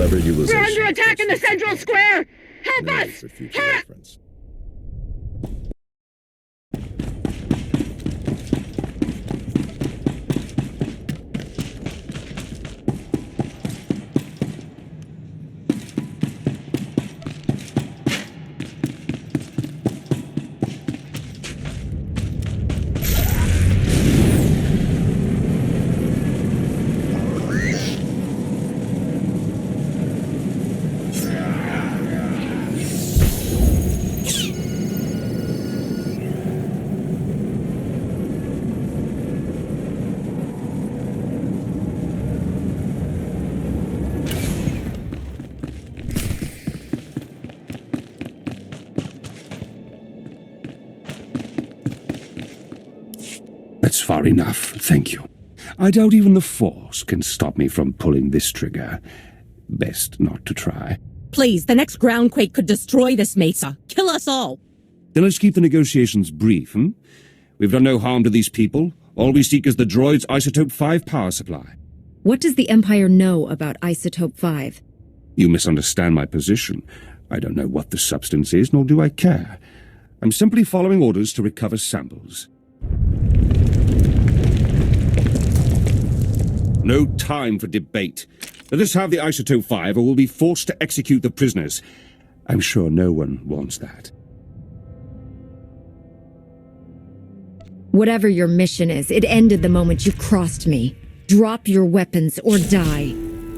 Clever utilization. We're under attack in the central square! Help Noted us! for future reference. That's far enough, thank you. I doubt even the Force can stop me from pulling this trigger. Best not to try. Please, the next groundquake could destroy this mesa. Kill us all. Then let's keep the negotiations brief, hmm? We've done no harm to these people. All we seek is the droid's Isotope 5 power supply. What does the Empire know about Isotope 5? You misunderstand my position. I don't know what the substance is, nor do I care. I'm simply following orders to recover samples. No time for debate. Let us have the Isotope 5, or we'll be forced to execute the prisoners. I'm sure no one wants that. Whatever your mission is, it ended the moment you crossed me. Drop your weapons or die.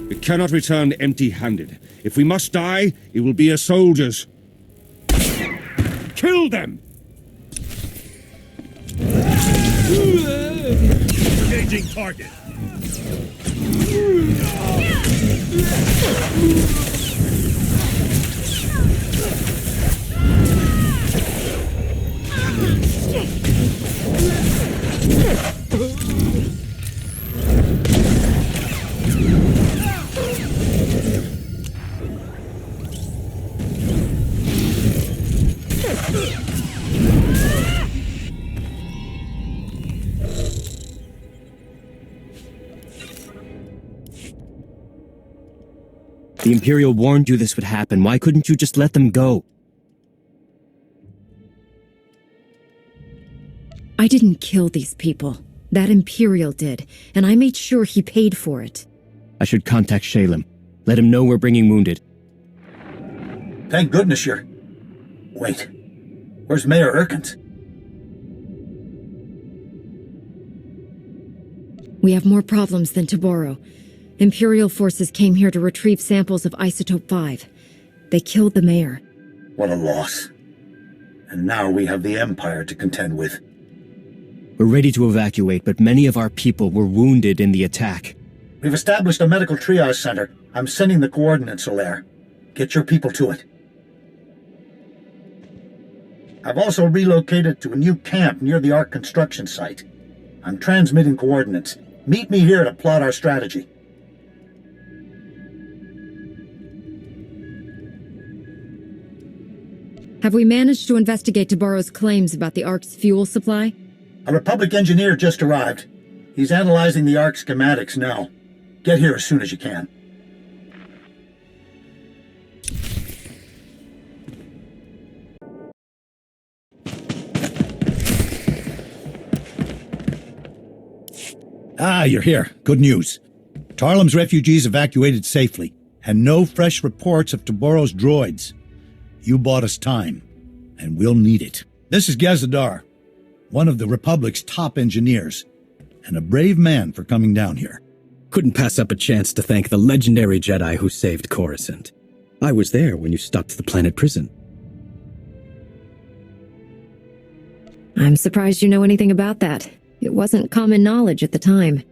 We cannot return empty-handed. If we must die, it will be as soldiers. Kill them! Engaging target. The Imperial warned you this would happen. Why couldn't you just let them go? I didn't kill these people. That Imperial did, and I made sure he paid for it. I should contact Shalem. Let him know we're bringing wounded. Thank goodness you're... Wait. Where's Mayor Erkins? We have more problems than Taboro. Imperial forces came here to retrieve samples of Isotope 5. They killed the mayor. What a loss. And now we have the Empire to contend with. We're ready to evacuate, but many of our people were wounded in the attack. We've established a medical triage center. I'm sending the coordinates, Solaire. Get your people to it. I've also relocated to a new camp near the Ark construction site. I'm transmitting coordinates. Meet me here to plot our strategy. Have we managed to investigate Taboro's claims about the Ark's fuel supply? A Republic engineer just arrived. He's analyzing the Ark schematics now. Get here as soon as you can. Ah, you're here. Good news. Tarlem's refugees evacuated safely, and no fresh reports of Taboro's droids. You bought us time, and we'll need it. This is Gazadar, one of the Republic's top engineers, and a brave man for coming down here. Couldn't pass up a chance to thank the legendary Jedi who saved Coruscant. I was there when you stopped the planet prison. I'm surprised you know anything about that. It wasn't common knowledge at the time.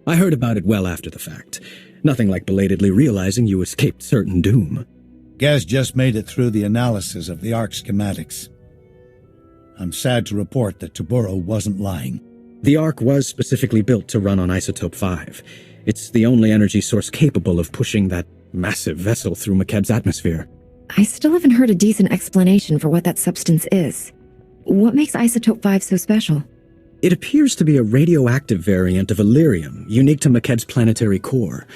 I heard about it well after the fact. Nothing like belatedly realizing you escaped certain doom. Gaz just made it through the analysis of the Ark schematics. I'm sad to report that Taboro wasn't lying. The Ark was specifically built to run on Isotope 5. It's the only energy source capable of pushing that massive vessel through Makeb's atmosphere. I still haven't heard a decent explanation for what that substance is. What makes Isotope 5 so special? It appears to be a radioactive variant of Illyrium, unique to Makeb's planetary core.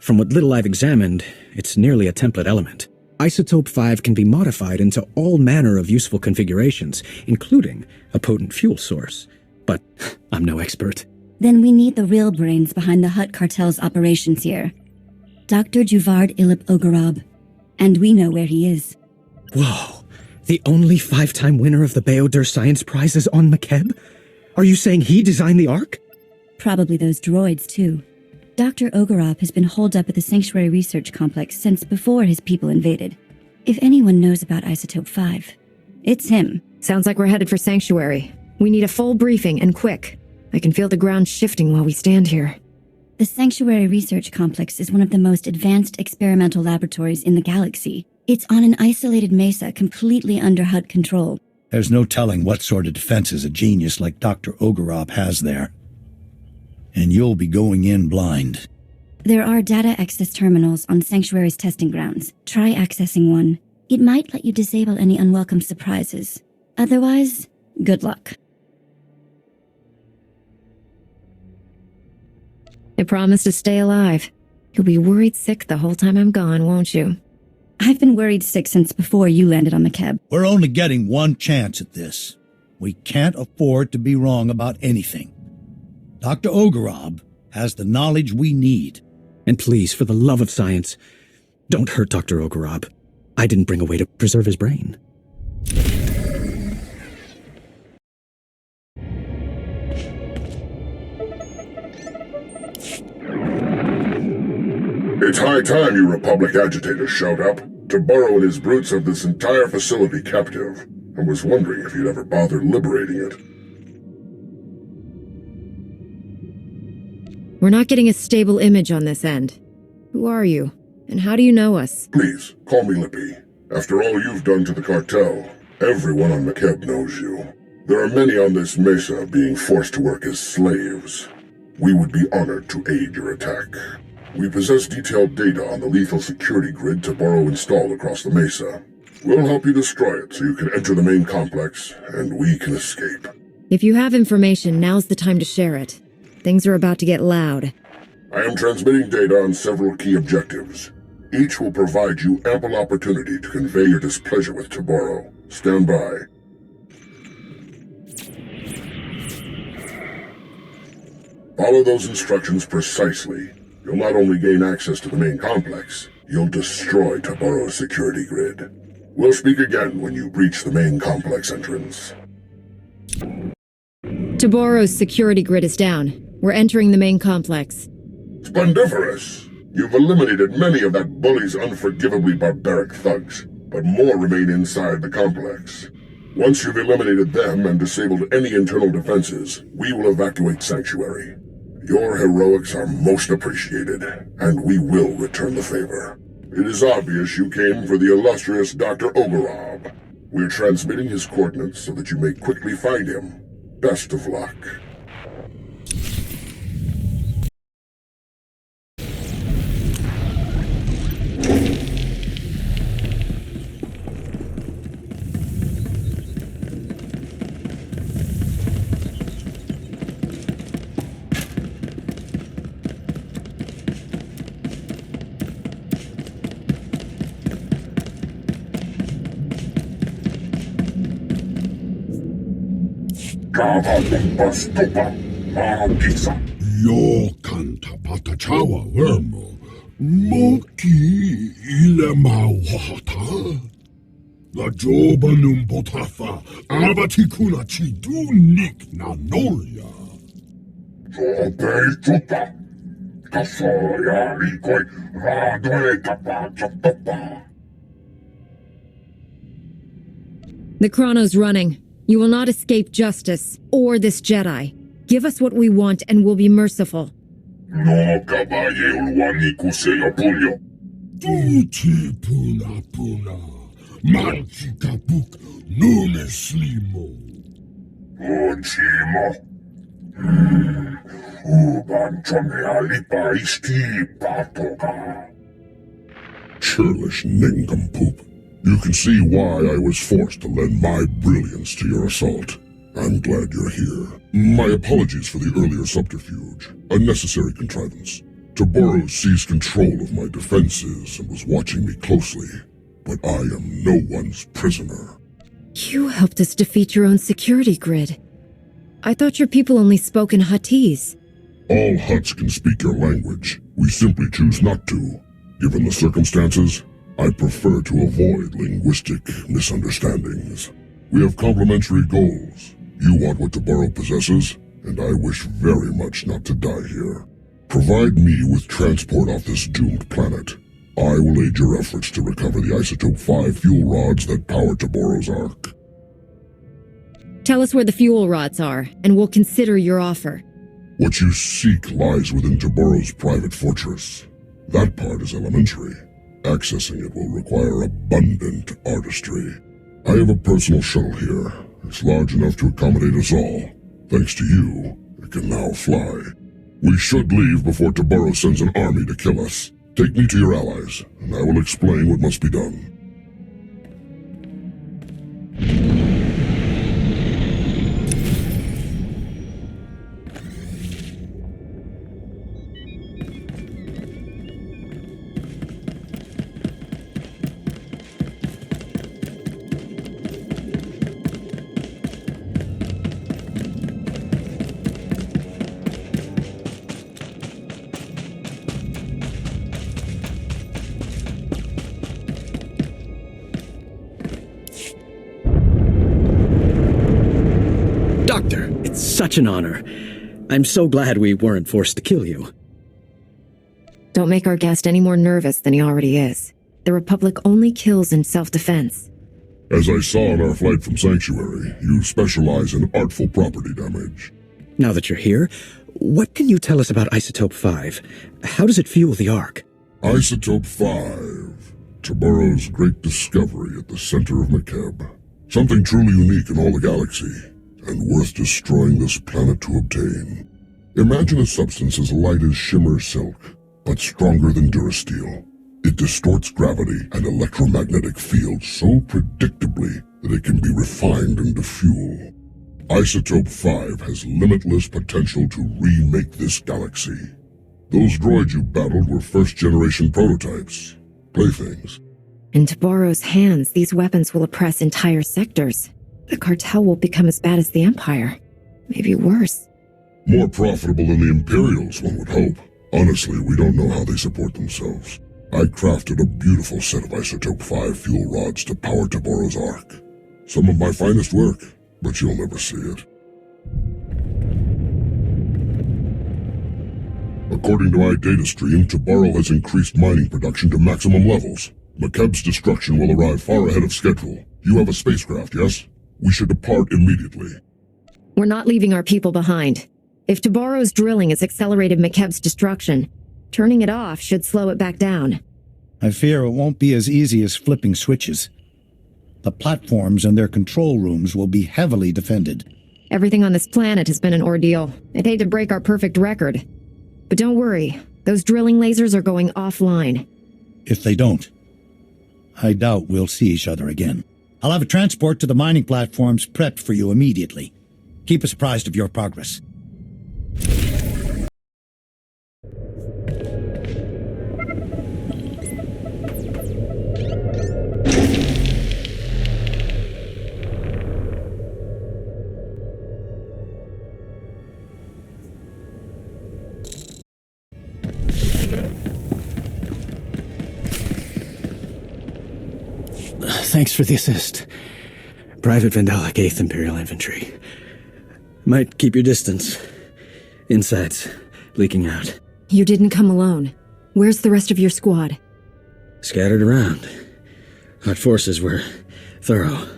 From what little I've examined, it's nearly a template element. Isotope 5 can be modified into all manner of useful configurations, including a potent fuel source. But I'm no expert. Then we need the real brains behind the Hutt cartel's operations here. Dr. Juvard Ilip Ogorab. And we know where he is. Whoa. The only 5-time winner of the Beodur Science Prize is on Makeb? Are you saying he designed the Ark? Probably those droids, too. Dr. Ogorab has been holed up at the Sanctuary Research Complex since before his people invaded. If anyone knows about Isotope 5, it's him. Sounds like we're headed for Sanctuary. We need a full briefing, and quick. I can feel the ground shifting while we stand here. The Sanctuary Research Complex is one of the most advanced experimental laboratories in the galaxy. It's on an isolated mesa completely under Hutt control. There's no telling what sort of defenses a genius like Dr. Ogorab has there. And you'll be going in blind. There are data access terminals on Sanctuary's testing grounds. Try accessing one. It might let you disable any unwelcome surprises. Otherwise, good luck. I promise to stay alive. You'll be worried sick the whole time I'm gone, won't you? I've been worried sick since before you landed on Makeb. We're only getting one chance at this. We can't afford to be wrong about anything. Dr. Ogorab has the knowledge we need. And please, for the love of science, don't hurt Dr. Ogorab. I didn't bring a way to preserve his brain. It's high time you Republic agitators showed up. Toboro and his brutes have this entire facility captive. I was wondering if you'd ever bother liberating it. We're not getting a stable image on this end. Who are you? And how do you know us? Please, call me Lippy. After all you've done to the cartel, everyone on Makeb knows you. There are many on this mesa being forced to work as slaves. We would be honored to aid your attack. We possess detailed data on the lethal security grid Toboro installed across the mesa. We'll help you destroy it so you can enter the main complex, and we can escape. If you have information, now's the time to share it. Things are about to get loud. I am transmitting data on several key objectives. Each will provide you ample opportunity to convey your displeasure with Toboro. Stand by. Follow those instructions precisely. You'll not only gain access to the main complex, you'll destroy Toboro's security grid. We'll speak again when you breach the main complex entrance. Toboro's security grid is down. We're entering the main complex. Splendiferous! You've eliminated many of that bully's unforgivably barbaric thugs, but more remain inside the complex. Once you've eliminated them and disabled any internal defenses, we will evacuate Sanctuary. Your heroics are most appreciated, and we will return the favor. It is obvious you came for the illustrious Dr. Ogorab. We're transmitting his coordinates so that you may quickly find him. Best of luck. Yo canta patachawa vermo, moki ile mauhata. La joba num botafa, abatikuna chidu nik na nolia. Jobe chupa, kasoya rikoi, radoe tapa chapapa. The chrono's running. You will not escape justice, or this Jedi. Give us what we want, and we'll be merciful. No kabaye ulwani kuseyo punyo. Tuti puna puna, manchi kapuk nume slimo. Ochimo. Uban chome alipa isti patoka. Churlish nincompoop. You can see why I was forced to lend my brilliance to your assault. I'm glad you're here. My apologies for the earlier subterfuge. A necessary contrivance. Taboro seized control of my defenses and was watching me closely, but I am no one's prisoner. You helped us defeat your own security grid. I thought your people only spoke in Huttese. All Hutts can speak your language. We simply choose not to. Given the circumstances, I prefer to avoid linguistic misunderstandings. We have complementary goals. You want what Taboro possesses, and I wish very much not to die here. Provide me with transport off this doomed planet. I will aid your efforts to recover the Isotope 5 fuel rods that power Taboro's Ark. Tell us where the fuel rods are, and we'll consider your offer. What you seek lies within Taboro's private fortress. That part is elementary. Accessing it will require abundant artistry. I have a personal shuttle here. It's large enough to accommodate us all. Thanks to you, it can now fly. We should leave before Taboro sends an army to kill us. Take me to your allies, and I will explain what must be done. Doctor, it's such an honor. I'm so glad we weren't forced to kill you. Don't make our guest any more nervous than he already is. The Republic only kills in self-defense. As I saw on our flight from Sanctuary, you specialize in artful property damage. Now that you're here, what can you tell us about Isotope 5? How does it fuel the Ark? Isotope 5. Taboro's great discovery at the center of Makeb. Something truly unique in all the galaxy, and worth destroying this planet to obtain. Imagine a substance as light as shimmer silk, but stronger than Durasteel. It distorts gravity and electromagnetic fields so predictably that it can be refined into fuel. Isotope 5 has limitless potential to remake this galaxy. Those droids you battled were first-generation prototypes, playthings. In Taboro's hands, these weapons will oppress entire sectors. The cartel will become as bad as the Empire. Maybe worse. More profitable than the Imperials, one would hope. Honestly, we don't know how they support themselves. I crafted a beautiful set of Isotope 5 fuel rods to power Taboro's Ark. Some of my finest work, but you'll never see it. According to my data stream, Taboro has increased mining production to maximum levels. Makeb's destruction will arrive far ahead of schedule. You have a spacecraft, yes? We should depart immediately. We're not leaving our people behind. If Taboro's drilling has accelerated Makeb's destruction, turning it off should slow it back down. I fear it won't be as easy as flipping switches. The platforms and their control rooms will be heavily defended. Everything on this planet has been an ordeal. I'd hate to break our perfect record. But don't worry, those drilling lasers are going offline. If they don't, I doubt we'll see each other again. I'll have a transport to the mining platforms prepped for you immediately. Keep us apprised of your progress. Thanks for the assist. Private Vandalic 8th Imperial Infantry. Might keep your distance. Insides leaking out. You didn't come alone. Where's the rest of your squad? Scattered around. Hot forces were thorough.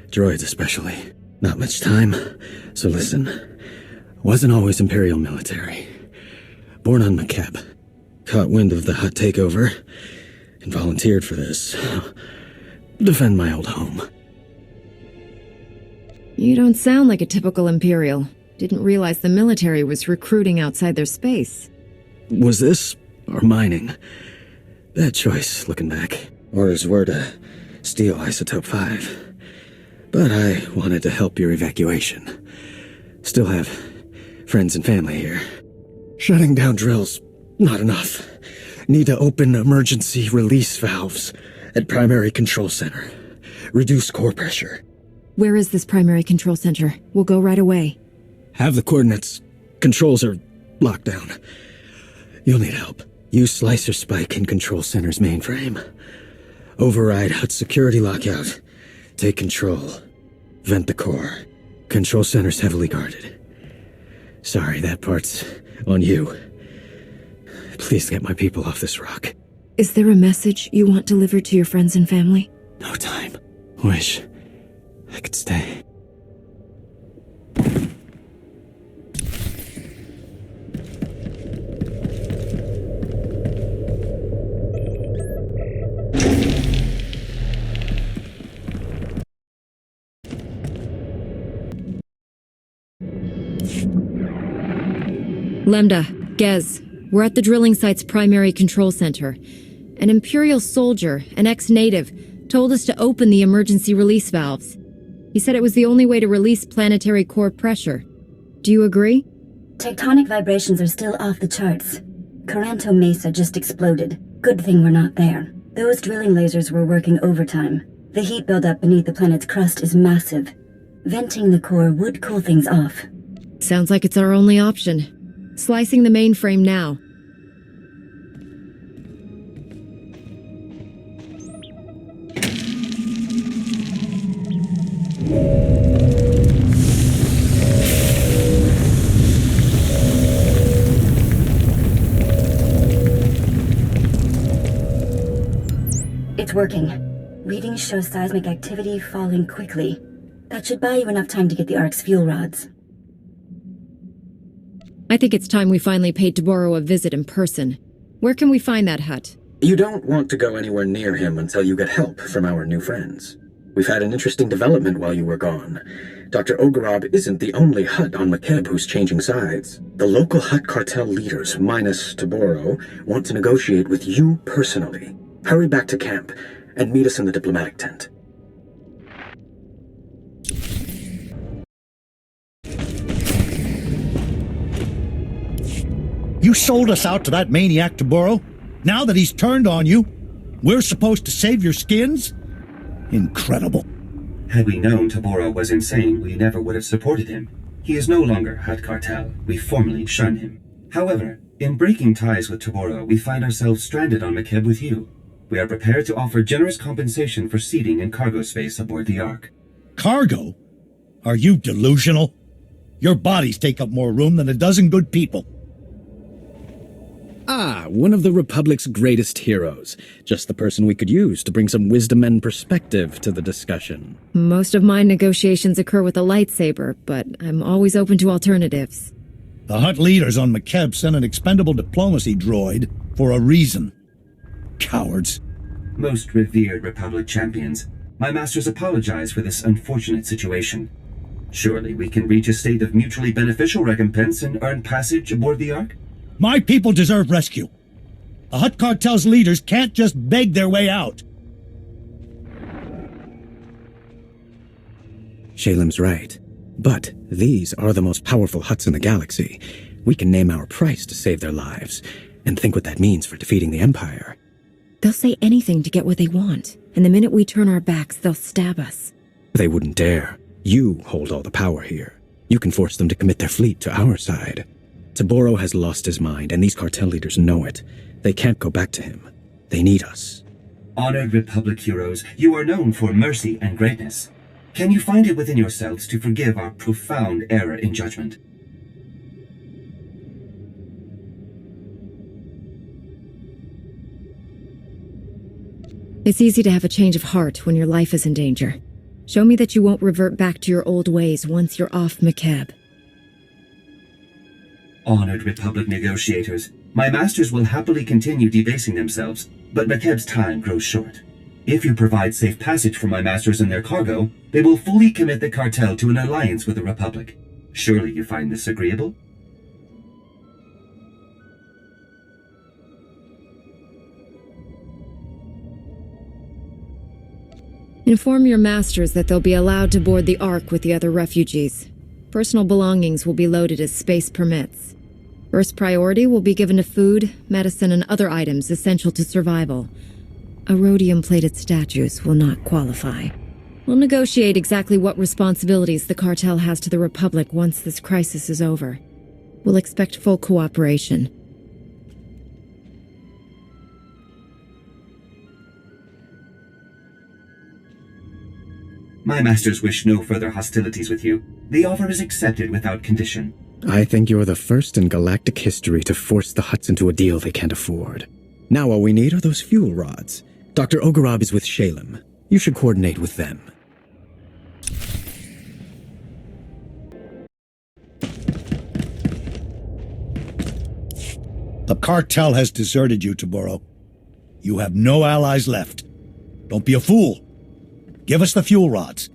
Droids especially. Not much time, so listen. Wasn't always Imperial military. Born on Makeb. Caught wind of the Hutt takeover and volunteered for this. Defend my old home. You don't sound like a typical Imperial. Didn't realize the military was recruiting outside their space. Was this, or mining? Bad choice, looking back. Orders were to steal Isotope 5. But I wanted to help your evacuation. Still have friends and family here. Shutting down drills Not enough. Need to open emergency release valves at primary control center. Reduce core pressure. Where is this primary control center? We'll go right away. Have the coordinates. Controls are locked down. You'll need help. Use Slicer Spike in control center's mainframe. Override HUD security lockout. Take control. Vent the core. Control center's heavily guarded. Sorry, that part's on you. Please get my people off this rock. Is there a message you want delivered to your friends and family? No time. Wish I could stay. Lambda, Gez, we're at the drilling site's primary control center. An Imperial soldier, an ex-native, told us to open the emergency release valves. He said it was the only way to release planetary core pressure. Do you agree? Tectonic vibrations are still off the charts. Coranto Mesa just exploded. Good thing we're not there. Those drilling lasers were working overtime. The heat buildup beneath the planet's crust is massive. Venting the core would cool things off. Sounds like it's our only option. Slicing the mainframe now. It's working. Readings show seismic activity falling quickly. That should buy you enough time to get the Ark's fuel rods. I think it's time we finally paid Toboro a visit in person. Where can we find that hut? You don't want to go anywhere near him until you get help from our new friends. We've had an interesting development while you were gone. Dr. Ogorob isn't the only hut on Makeb who's changing sides. The local hut cartel leaders, minus Toboro, want to negotiate with you personally. Hurry back to camp and meet us in the diplomatic tent. You sold us out to that maniac Toboro? Now that he's turned on you, we're supposed to save your skins? Incredible. Had we known Toboro was insane, we never would have supported him. He is no longer Hut Cartel. We formally shun him. However, in breaking ties with Toboro, we find ourselves stranded on Makeb with you. We are prepared to offer generous compensation for seating and cargo space aboard the Ark. Cargo? Are you delusional? Your bodies take up more room than a dozen good people. Ah, one of the Republic's greatest heroes. Just the person we could use to bring some wisdom and perspective to the discussion. Most of my negotiations occur with a lightsaber, but I'm always open to alternatives. The Hut leaders on Makeb sent an expendable diplomacy droid for a reason. Cowards. Most revered Republic champions, my masters apologize for this unfortunate situation. Surely we can reach a state of mutually beneficial recompense and earn passage aboard the Ark? My people deserve rescue. The Hut Cartel's leaders can't just beg their way out. Shalem's right. But these are the most powerful Huts in the galaxy. We can name our price to save their lives, and think what that means for defeating the Empire. They'll say anything to get what they want, and the minute we turn our backs, they'll stab us. They wouldn't dare. You hold all the power here. You can force them to commit their fleet to our side. Toboro has lost his mind, and these cartel leaders know it. They can't go back to him. They need us. Honored Republic heroes, you are known for mercy and greatness. Can you find it within yourselves to forgive our profound error in judgment? It's easy to have a change of heart when your life is in danger. Show me that you won't revert back to your old ways once you're off Makeb. Honored Republic negotiators, my masters will happily continue debasing themselves, but Makeb's time grows short. If you provide safe passage for my masters and their cargo, they will fully commit the cartel to an alliance with the Republic. Surely you find this agreeable? Inform your masters that they'll be allowed to board the Ark with the other refugees. Personal belongings will be loaded as space permits. First priority will be given to food, medicine, and other items essential to survival. A rhodium-plated statues will not qualify. We'll negotiate exactly what responsibilities the cartel has to the Republic once this crisis is over. We'll expect full cooperation. My masters wish no further hostilities with you. The offer is accepted without condition. I think you're the first in galactic history to force the Hutts into a deal they can't afford. Now all we need are those fuel rods. Dr. Ogorab is with Shalem. You should coordinate with them. The cartel has deserted you, Taboro. You have no allies left. Don't be a fool. Give us the fuel rods.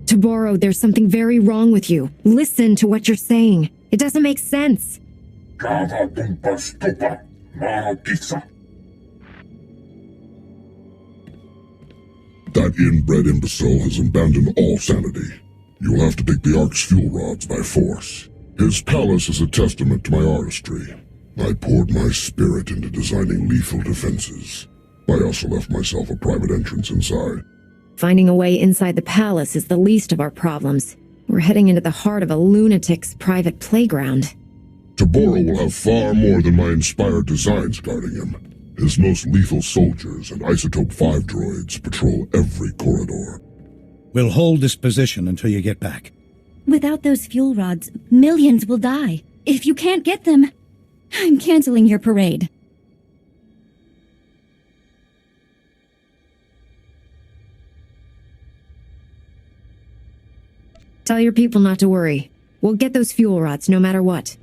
Taboro, there's something very wrong with you. Listen to what you're saying. It doesn't make sense. That inbred imbecile has abandoned all sanity. You'll have to take the Ark's fuel rods by force. His palace is a testament to my artistry. I poured my spirit into designing lethal defenses. I also left myself a private entrance inside. Finding a way inside the palace is the least of our problems. We're heading into the heart of a lunatic's private playground. Taboro will have far more than my inspired designs guarding him. His most lethal soldiers and Isotope 5 droids patrol every corridor. We'll hold this position until you get back. Without those fuel rods, millions will die. If you can't get them, I'm canceling your parade. Tell your people not to worry. We'll get those fuel rods no matter what.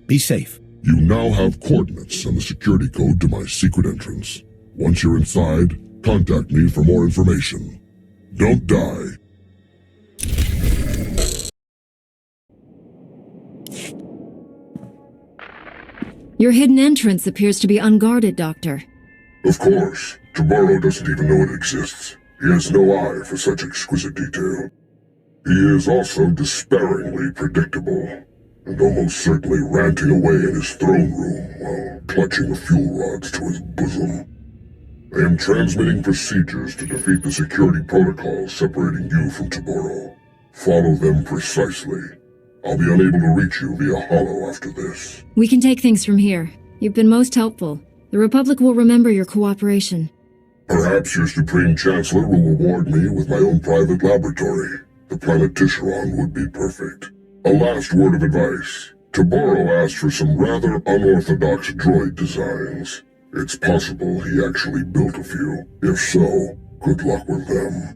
Be safe. You now have coordinates and the security code to my secret entrance. Once you're inside, contact me for more information. Don't die. Your hidden entrance appears to be unguarded, Doctor. Of course. Taboro doesn't even know it exists. He has no eye for such exquisite detail. He is also despairingly predictable, and almost certainly ranting away in his throne room while clutching the fuel rods to his bosom. I am transmitting procedures to defeat the security protocols separating you from Taboro. Follow them precisely. I'll be unable to reach you via holo after this. We can take things from here. You've been most helpful. The Republic will remember your cooperation. Perhaps your Supreme Chancellor will reward me with my own private laboratory. The planet Tisharon would be perfect. A last word of advice. Taboro asked for some rather unorthodox droid designs. It's possible he actually built a few. If so, good luck with them.